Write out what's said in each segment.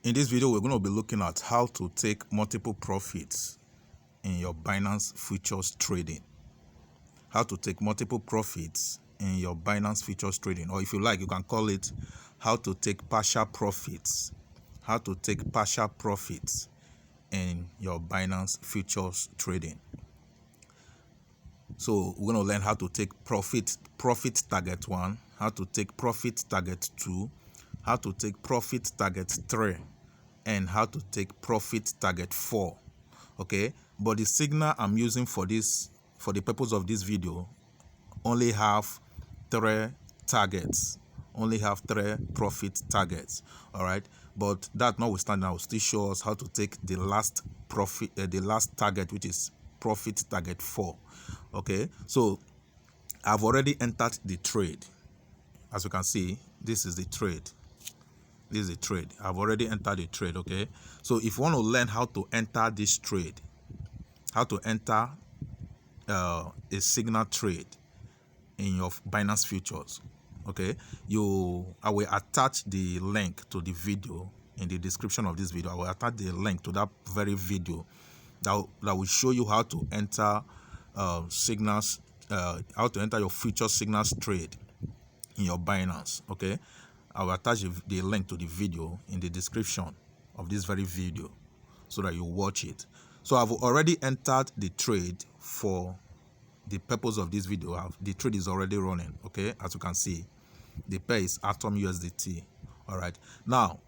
In this video, we're going to be looking at how to take multiple profits in your Binance Futures Trading. How to take multiple profits in your Binance Futures Trading, or if you like, you can call it how to take partial profits. How to take partial profits in your Binance Futures Trading. So we're going to learn how to take profit target 1, how to take profit target 2, how to take profit target 3, and how to take profit target 4. Okay, but the signal I'm using for the purpose of this video only have 3 targets, only have 3 profit targets. All right, but that notwithstanding, I will still show us how to take the last target, which is profit target 4. Okay, so I've already entered the trade. As you can see, this is the trade. This is a trade. I've already entered the trade. Okay, so if you want to learn how to enter this trade, how to enter a signal trade in your Binance Futures, okay, I will attach the link to the video in the description of this video. I will attach the link to that very video that will show you how to enter signals, how to enter your future signals trade in your Binance. Okay, I will attach the link to the video in the description of this very video so that you watch it. So I've already entered the trade for the purpose of this video. The trade is already running. Okay, as you can see, the pair is Atom USDT. All right, now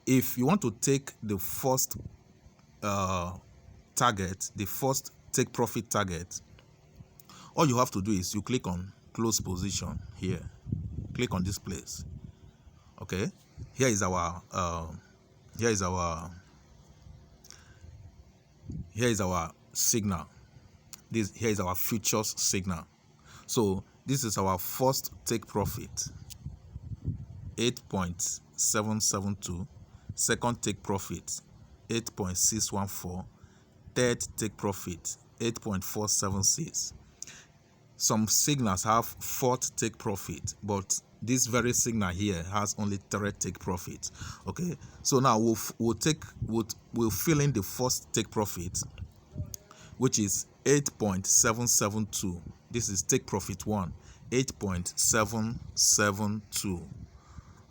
if you want to take the first target, the first take profit target, all you have to do is you click on close position here. Click on this place. Okay, here is our signal. Here is our futures signal. So this is our first take profit, 8.772. Second take profit, 8.614. Third take profit, 8.476. Some signals have fourth take profit, but this very signal here has only 3 take profit. Okay, so now we'll fill in the first take profit, which is 8.772. This is take profit 1, 8.772.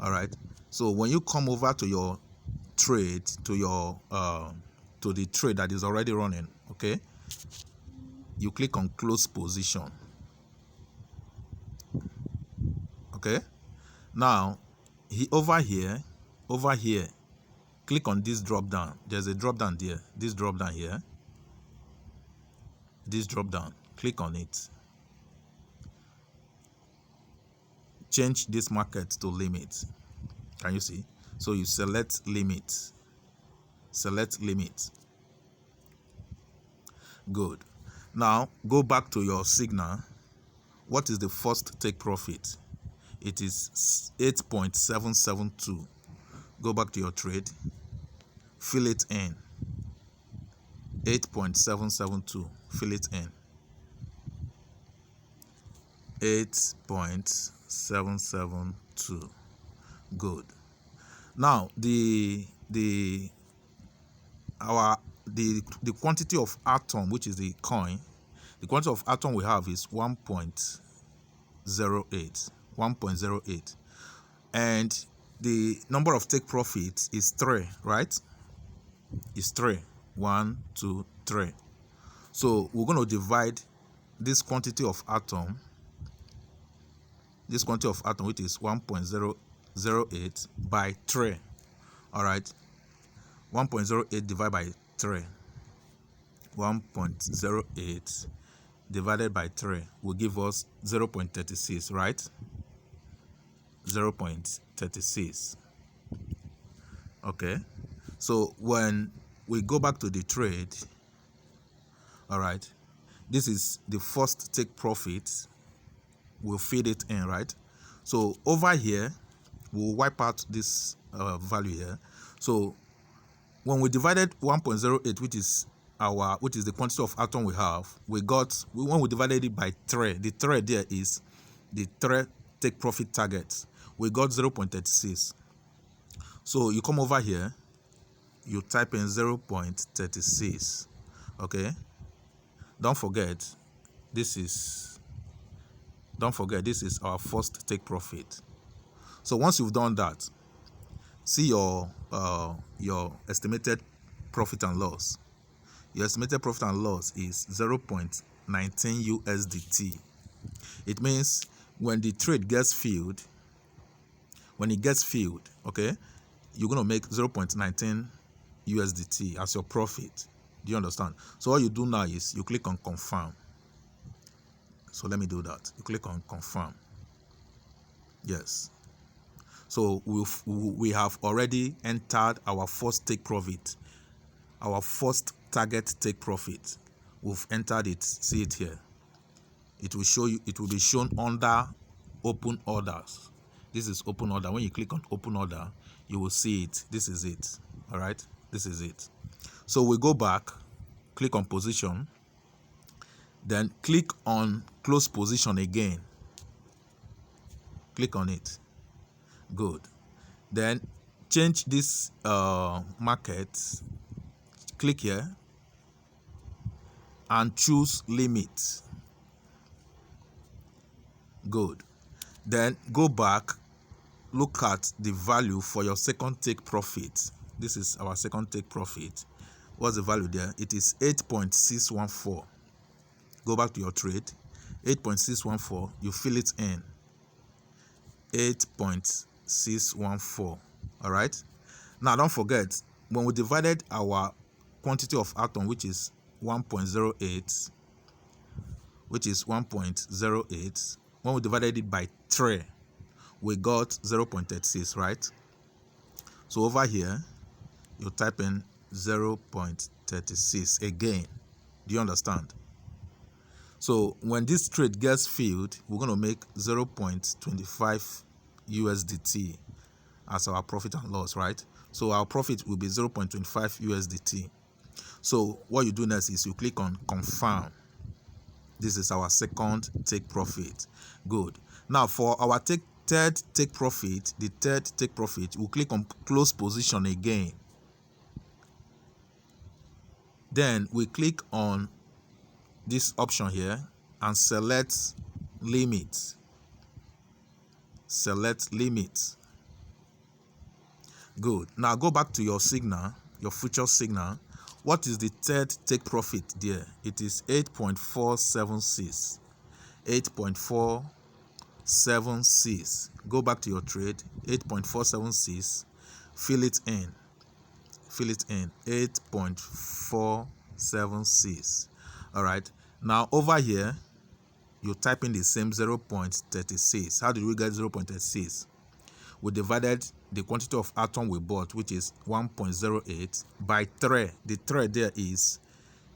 all right, so when you come over to your trade, to the trade that is already running, okay, you click on close position. Okay, now over here, click on this drop down. There's a drop down there. This drop down here, this drop down, click on it. Change this market to limit. Can you see? So you select limit. Good. Now go back to your signal. What is the first take profit? It is 8.772. Go back to your trade, fill it in. 8.772, fill it in. 8.772. Good. Now the quantity of Atom, which is the coin, the quantity of Atom we have is 1.08, and the number of take profits is 3, right? It's 3. 1, 2, 3. So we're going to divide this quantity of Atom, which is 1.008 by 3. All right, 1.08 divided by 3. 1.08 divided by 3 will give us 0.36, right? 0.36. Okay, so when we go back to the trade, all right, this is the first take profit. We'll feed it in, right? So over here, we'll wipe out this value here. So when we divided 1.08, which is the quantity of Atom we have, when we divided it by 3, the 3 there is the 3 take profit targets. We got 0.36. So you come over here, you type in 0.36. Okay, don't forget this is our first take profit. So once you've done that, see your estimated profit and loss. Your estimated profit and loss is 0.19 USDT. It means when the trade gets filled, okay, you're going to make 0.19 USDT as your profit. Do you understand? So all you do now is you click on confirm. So let me do that. You click on confirm. Yes. So we have already entered our first take profit, our first target take profit. We've entered it. See it here. It will show you. It will be shown under open orders. This is open order. When you click on open order, you will see it. This is it. All right. This is it. So we go back, click on position, then click on close position again. Click on it. Good. Then change this market. Click here and choose limit. Good. Then go back, look at the value for your second take profit. This is our second take profit. What's the value there? It is 8.614. Go back to your trade. 8.614. You fill it in. 8.614. All right. Now don't forget, when we divided our quantity of atom, which is 1.08, when we divided it by 3, we got 0.36, right? So over here, you type in 0.36 again. Do you understand? So when this trade gets filled, we're going to make 0.25 USDT as our profit and loss, right? So our profit will be 0.25 USDT. So what you do next is you click on confirm. This is our second take profit. Good. Now for our third take profit, we'll click on close position again. Then we click on this option here and select limit. Select limit. Good. Now go back to your signal, your future signal. What is the third take profit there? It is 8.476. 8.476. Go back to your trade. 8.476. Fill it in. 8.476. All right. Now over here, you type in the same 0.36. How did we get 0.36? We divided the quantity of atom we bought, which is 1.08, by 3. The 3 there is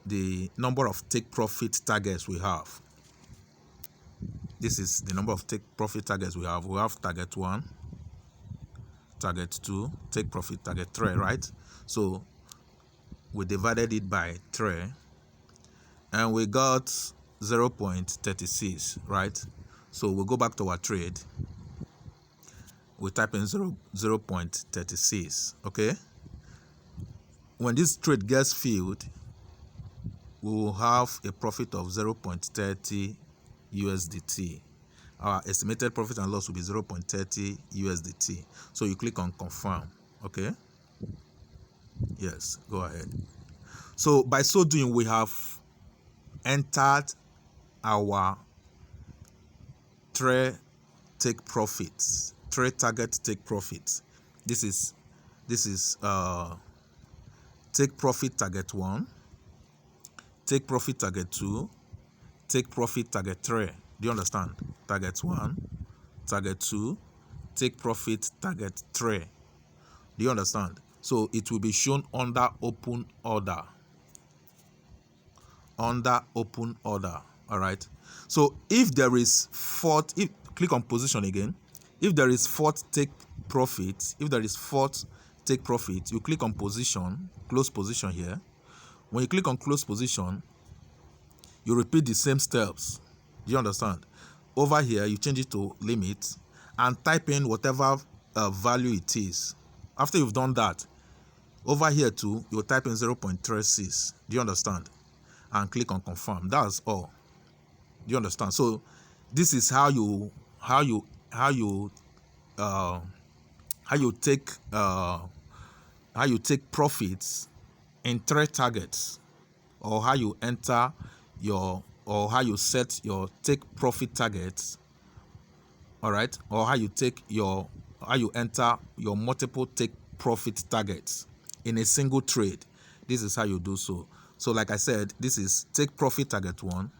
the number of take profit targets we have. This is the number of take profit targets we have. We have target 1, target 2, take profit target 3, right? So we divided it by 3 and we got 0.36, right? So we'll go back to our trade. We type in 0.36, okay? When this trade gets filled, we will have a profit of 0.30 USDT. Our estimated profit and loss will be 0.30 USDT. So you click on confirm, okay? Yes, go ahead. So by so doing, we have entered our trade take profits, trade target take profits. This is take profit target 1, take profit target 2, take profit target 3. Do you understand? Target 1, target 2, take profit target 3. Do you understand? So it will be shown under open order. Under open order. All right. So if there is click on position again. If there is fourth take profit, you click on position, close position here. When you click on close position, you repeat the same steps. Do you understand? Over here, you change it to limit and type in whatever value it is. After you've done that, Over here too, you type in 0.36. Do you understand? And click on confirm. That's all. Do you understand? So this is how you take profits in 3 targets, or how you enter your, or how you set your take profit targets. All right, or how you enter your multiple take profit targets in a single trade. This is how you do so. So like I said, this is take profit target 1,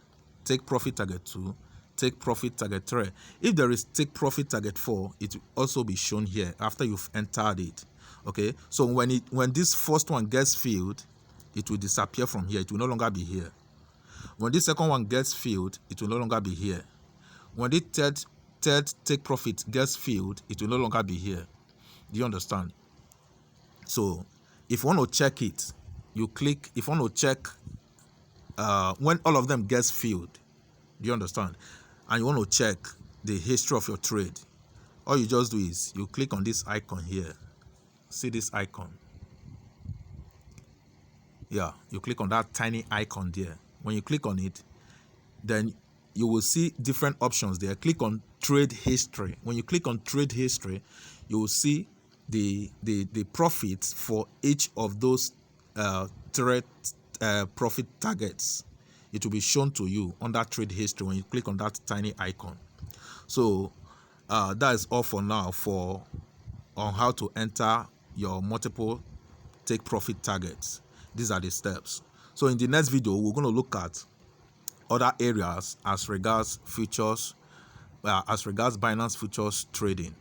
take profit target 2, take profit target 3. If there is take profit target 4, it will also be shown here after you've entered it. Okay, so when this first one gets filled, it will disappear from here. It will no longer be here. When this second one gets filled, it will no longer be here. When the third take profit gets filled, it will no longer be here. Do you understand? So if you want to check it, you click. If you want to check when all of them gets filled, do you understand? And you want to check the history of your trade, all you just do is you click on this icon here. See this icon? Yeah, you click on that tiny icon there. When you click on it, then you will see different options there. Click on trade history. When you click on trade history, you will see the profits for each of those trade profit targets. It will be shown to you under trade history when you click on that tiny icon. So that is all for now on how to enter your multiple take profit targets. These are the steps. So in the next video, we're going to look at other areas as regards futures, as regards Binance Futures Trading.